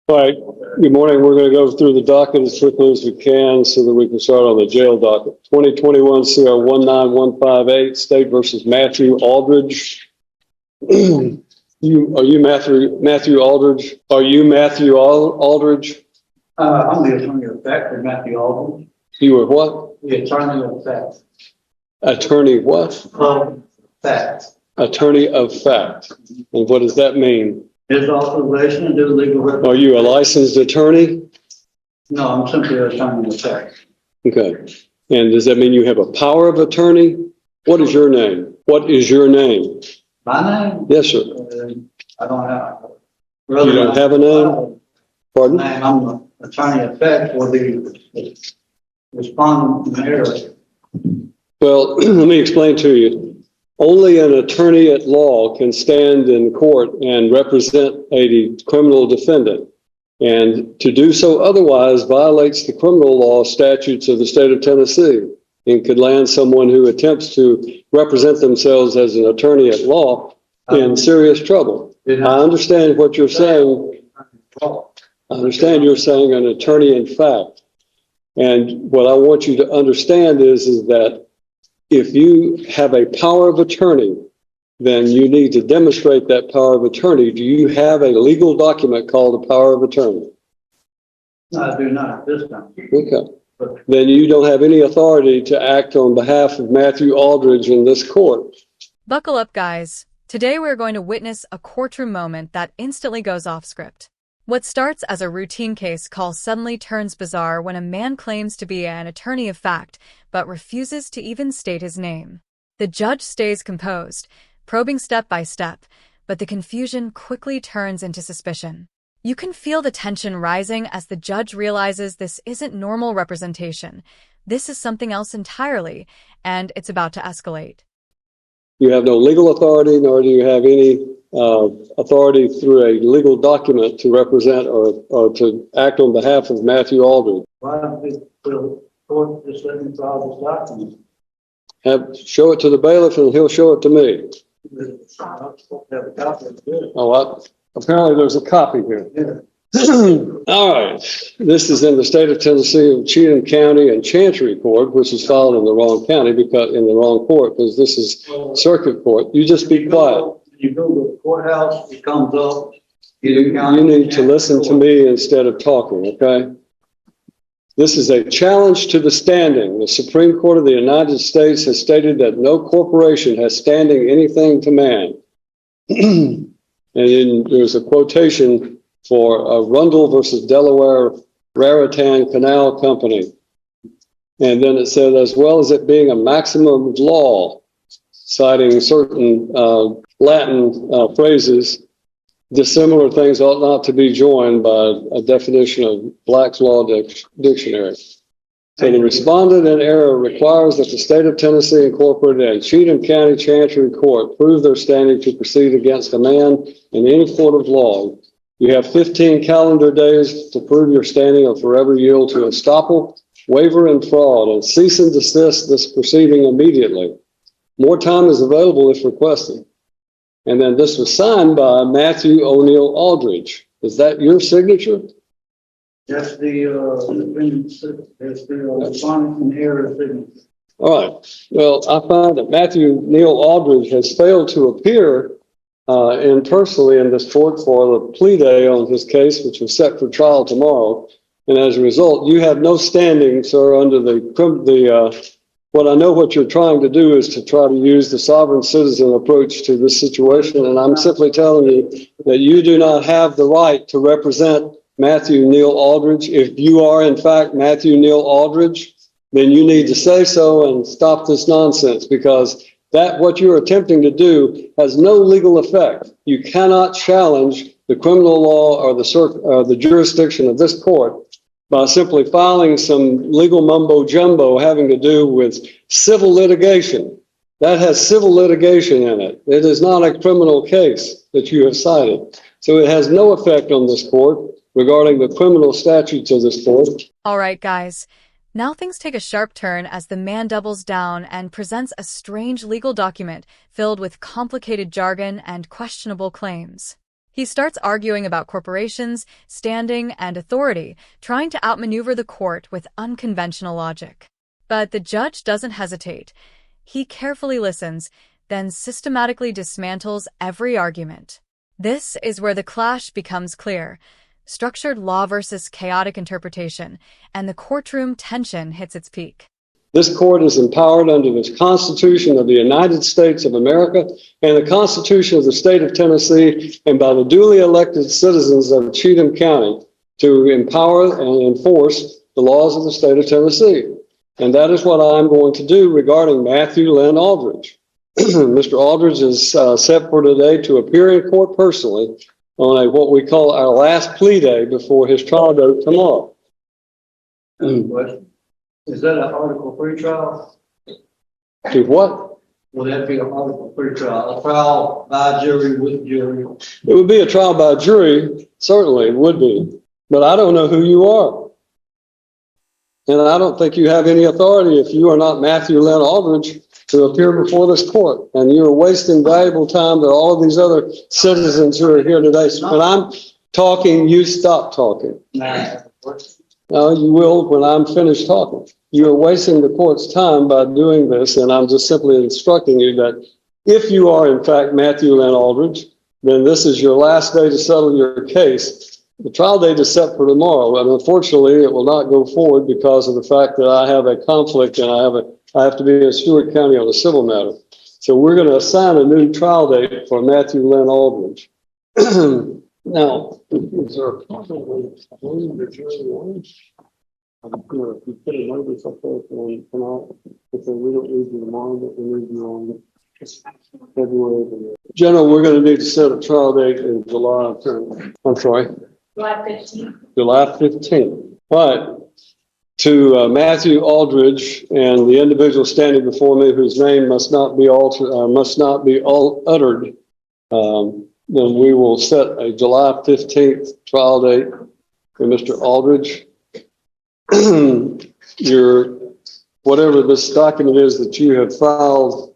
All right, good morning. We're going to go through the docket as quickly as we can so that we can start on the jail docket. 2021 CR 19158, State versus Matthew Aldridge. Are you Matthew Aldridge? Are you Matthew Aldridge? I'm the attorney of fact for Matthew Aldridge. You were what? The attorney of fact. Attorney what? Of fact. Attorney of fact. And what does that mean? His authorization to do legal representation. Are you a licensed attorney? No, I'm simply an attorney of fact. Okay. And does that mean you have a power of attorney? What is your name? What is your name? My name? Yes, sir. I don't have. You don't have a name? Pardon? I'm the attorney of fact for the respondent error. Well, let me explain to you. Only an attorney at law can stand in court and represent a criminal defendant. And to do so otherwise violates the criminal law statutes of the state of Tennessee and could land someone who attempts to represent themselves as an attorney at law in serious trouble. I understand what you're saying. I understand you're saying an attorney in fact. And what I want you to understand is that if you have a power of attorney, then you need to demonstrate that power of attorney. Do you have a legal document called a power of attorney? No, I do not at this time. Okay. Then you don't have any authority to act on behalf of Matthew Aldridge in this court. Buckle up, guys. Today we're going to witness a courtroom moment that instantly goes off script. What starts as a routine case call suddenly turns bizarre when a man claims to be an attorney of fact, but refuses to even state his name. The judge stays composed, probing step by step, but the confusion quickly turns into suspicion. You can feel the tension rising as the judge realizes this isn't normal representation. This is something else entirely, and it's about to escalate. You have no legal authority, nor do you have any authority through a legal document to represent or to act on behalf of Matthew Aldridge. Why don't the court just let me file this document? Show it to the bailiff and he'll show it to me. Apparently there's a copy here. Yeah. All right. This is in the state of Tennessee, Cheatham County and Chancery Court, which is filed in the wrong county because in the wrong court, because this is circuit court. You just be quiet. You go to the courthouse, it comes up. You need to listen to me instead of talking, okay? This is a challenge to the standing. The Supreme Court of the United States has stated that no corporation has standing anything to man. And then there's a quotation for Rundle versus Delaware Raritan Canal Company. And then it said, as well as it being a maximum of law, citing certain Latin phrases, dissimilar things ought not to be joined by a definition of Black's Law Dictionary. So the respondent in error requires that the state of Tennessee Incorporated and Cheatham County Chancery Court prove their standing to proceed against a man in any court of law. You have 15 calendar days to prove your standing or forever yield to estoppel, waiver, and fraud, and cease and desist this proceeding immediately. More time is available if requested. And then this was signed by Matthew O'Neill Aldridge. Is that your signature? That's the respondent in error signature. All right. Well, I find that Matthew Neil Aldridge has failed to appear personally in this court for the plea day on his case, which was set for trial tomorrow. And as a result, you have no standing, sir, under what I know what you're trying to do is to try to use the sovereign citizen approach to this situation. And I'm simply telling you that you do not have the right to represent Matthew Neil Aldridge. If you are, in fact, Matthew Neil Aldridge, then you need to say so and stop this nonsense, because what you're attempting to do has no legal effect. You cannot challenge the criminal law or the jurisdiction of this court by simply filing some legal mumbo jumbo having to do with civil litigation. That has civil litigation in it. It is not a criminal case that you have cited. So it has no effect on this court regarding the criminal statutes of this court. All right, guys. Now things take a sharp turn as the man doubles down and presents a strange legal document filled with complicated jargon and questionable claims. He starts arguing about corporations, standing, and authority, trying to outmaneuver the court with unconventional logic. But the judge doesn't hesitate. He carefully listens, then systematically dismantles every argument. This is where the clash becomes clear. Structured law versus chaotic interpretation, and the courtroom tension hits its peak. This court is empowered under the Constitution of the United States of America and the Constitution of the State of Tennessee, and by the duly elected citizens of Cheatham County to empower and enforce the laws of the state of Tennessee. And that is what I'm going to do regarding Matthew Lynn Aldridge. Mr. Aldridge is set for today to appear in court personally on what we call our last plea day before his trial date tomorrow. Question. Is that an article pre-trial? To what? Will that be an article pre-trial? A trial by jury with jury? It would be a trial by jury, certainly it would be, but I don't know who you are. And I don't think you have any authority if you are not Matthew Lynn Aldridge to appear before this court. And you're wasting valuable time to all of these other citizens who are here today. So when I'm talking, you stop talking. No, you will when I'm finished talking. You are wasting the court's time by doing this, and I'm just simply instructing you that if you are, in fact, Matthew Lynn Aldridge, then this is your last day to settle your case. The trial date is set for tomorrow, and unfortunately, it will not go forward because of the fact that I have a conflict and I have to be in Stewart County on a civil matter. So we're going to assign a new trial date for Matthew Lynn Aldridge. Now, is there a problem with the jury warrants? If you put a notice up there for tonight, if we don't need you tomorrow, but we need you on February. General, we're going to need to set a trial date in July. I'm sorry. July 15th. July 15th. All right. To Matthew Aldridge and the individual standing before me, whose name must not be uttered. Then we will set a July 15th trial date for Mr. Aldridge. Whatever this document is that you have filed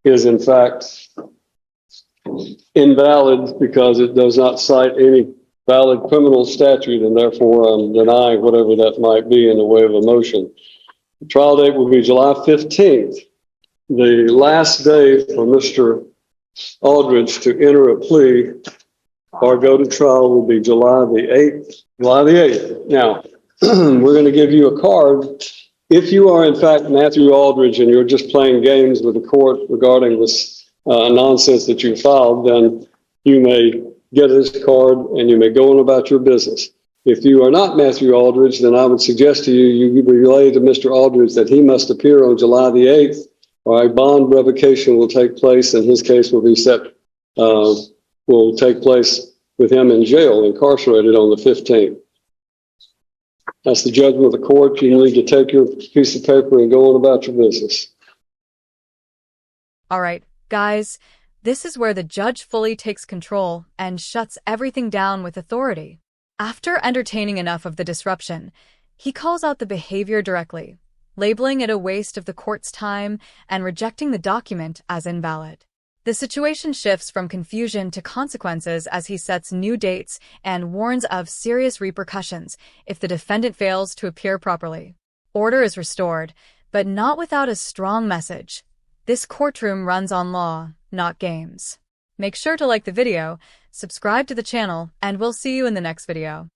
is in fact invalid because it does not cite any valid criminal statute, and therefore deny whatever that might be in the way of a motion. The trial date will be July 15th. The last day for Mr. Aldridge to enter a plea or go to trial will be July the 8th. July the 8th. Now, we're going to give you a card. If you are, in fact, Matthew Aldridge and you're just playing games with the court regarding this nonsense that you filed, then you may get this card and you may go on about your business. If you are not Matthew Aldridge, then I would suggest to you, you relay to Mr. Aldridge that he must appear on July the 8th, or a bond revocation will take place, and his case will be will take place with him in jail, incarcerated on the 15th. That's the judgment of the court. You need to take your piece of paper and go on about your business. All right, guys, this is where the judge fully takes control and shuts everything down with authority. After entertaining enough of the disruption, he calls out the behavior directly, labeling it a waste of the court's time and rejecting the document as invalid. The situation shifts from confusion to consequences as he sets new dates and warns of serious repercussions if the defendant fails to appear properly. Order is restored, but not without a strong message. This courtroom runs on law, not games. Make sure to like the video, subscribe to the channel, and we'll see you in the next video.